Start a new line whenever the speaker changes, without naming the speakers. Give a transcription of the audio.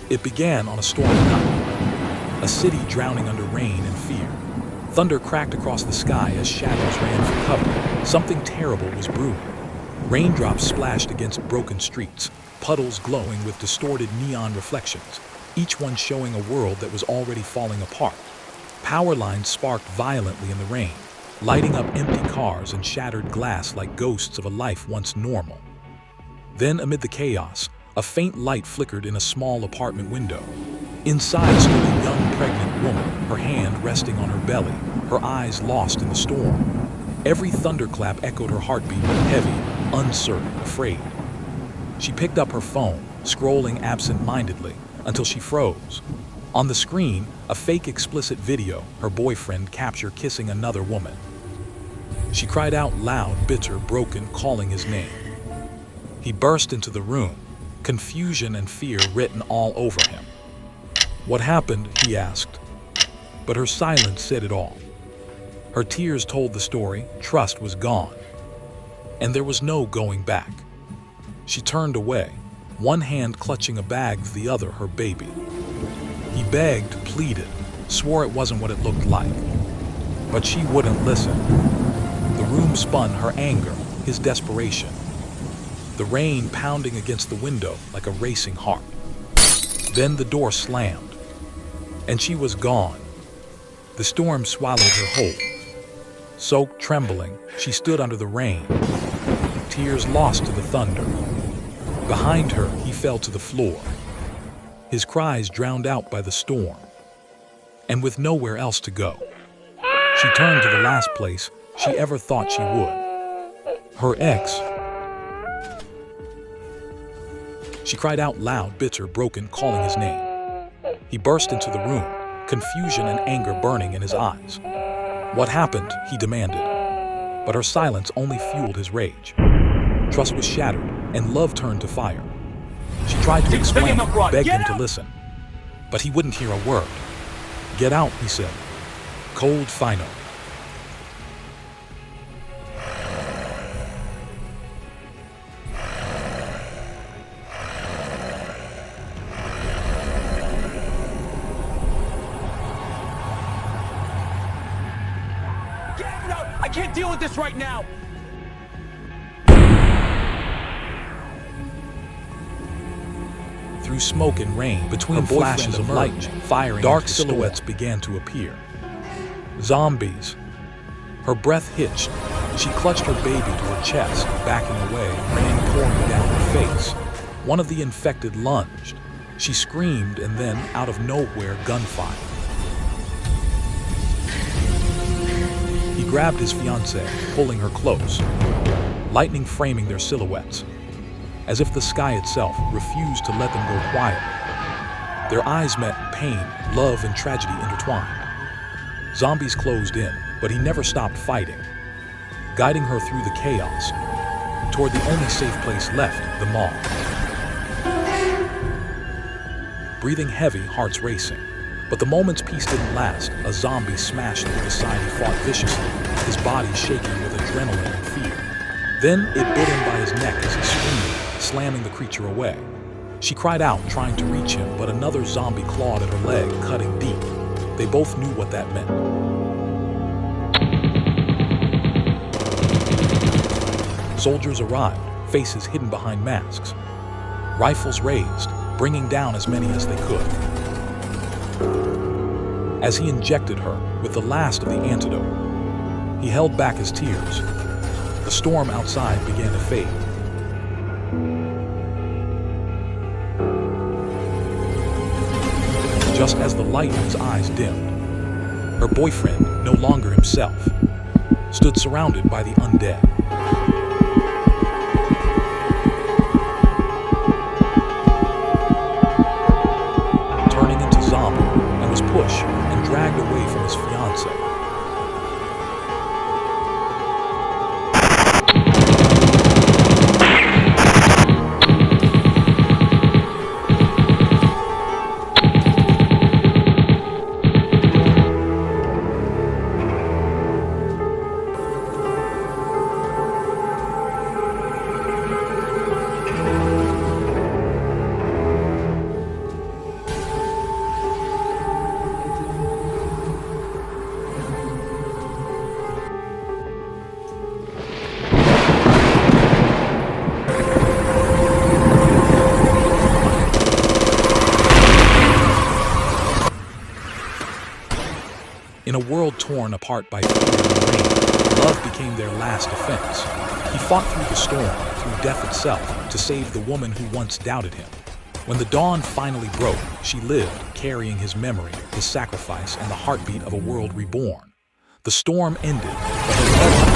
It began on a stormy night, a city drowning under rain and fear. Thunder cracked across the sky as shadows ran for cover. Something terrible was brewing. Raindrops splashed against broken streets, puddles glowing with distorted neon reflections, each one showing a world that was already falling apart. Power lines sparked violently in the rain, lighting up empty cars and shattered glass like ghosts of a life once normal. Then, amid the chaos, a faint light flickered in a small apartment window. Inside stood a young pregnant woman, her hand resting on her belly, her eyes lost in the storm. Every thunderclap echoed her heartbeat, heavy, uncertain, afraid. She picked up her phone, scrolling absent-mindedly, until she froze. On the screen, a fake explicit video, her boyfriend captured kissing another woman. She cried out loud, bitter, broken, calling his name. He burst into the room, confusion and fear written all over him. "What happened?" he asked. But her silence said it all. Her tears told the story. Trust was gone, and there was no going back. She turned away, one hand clutching a bag, the other her baby. He begged, pleaded, swore it wasn't what it looked like. But she wouldn't listen. The room spun, her anger, his desperation. The rain pounding against the window like a racing heart. Then the door slammed, and she was gone. The storm swallowed her whole. Soaked, trembling, she stood under the rain, tears lost to the thunder. Behind her, he fell to the floor, his cries drowned out by the storm. And with nowhere else to go, she turned to the last place she ever thought she would. Her ex. She cried out loud, bitter, broken, calling his name. He burst into the room, confusion and anger burning in his eyes. "What happened?" he demanded. But her silence only fueled his rage. Trust was shattered, and love turned to fire. She tried to explain, begged him to listen, but he wouldn't hear a word. "Get out," he said. Cold, final.
I can't deal with this right now!
Through smoke and rain, between flashes of light, firing, dark silhouettes began to appear. Zombies. Her breath hitched. She clutched her baby to her chest, backing away, rain pouring down her face. One of the infected lunged. She screamed, and then, out of nowhere, gunfire. He grabbed his fiancée, pulling her close, lightning framing their silhouettes, as if the sky itself refused to let them go quiet. Their eyes met, pain, love, and tragedy intertwined. Zombies closed in, but he never stopped fighting, guiding her through the chaos, toward the only safe place left, the mall. Breathing heavy, hearts racing. But the moment's peace didn't last. A zombie smashed through the side. He fought viciously, his body shaking with adrenaline and fear. Then it bit him by his neck as he screamed, slamming the creature away. She cried out, trying to reach him, but another zombie clawed at her leg, cutting deep. They both knew what that meant. Soldiers arrived, faces hidden behind masks. Rifles raised, bringing down as many as they could. As he injected her with the last of the antidote, he held back his tears. The storm outside began to fade. Just as the light in his eyes dimmed, her boyfriend, no longer himself, stood surrounded by the undead. Turning into zombie, and was pushed and dragged away from his fiancée. In a world torn apart by fear and rain, love became their last defense. He fought through the storm, through death itself, to save the woman who once doubted him. When the dawn finally broke, she lived, carrying his memory, his sacrifice, and the heartbeat of a world reborn. The storm ended, but her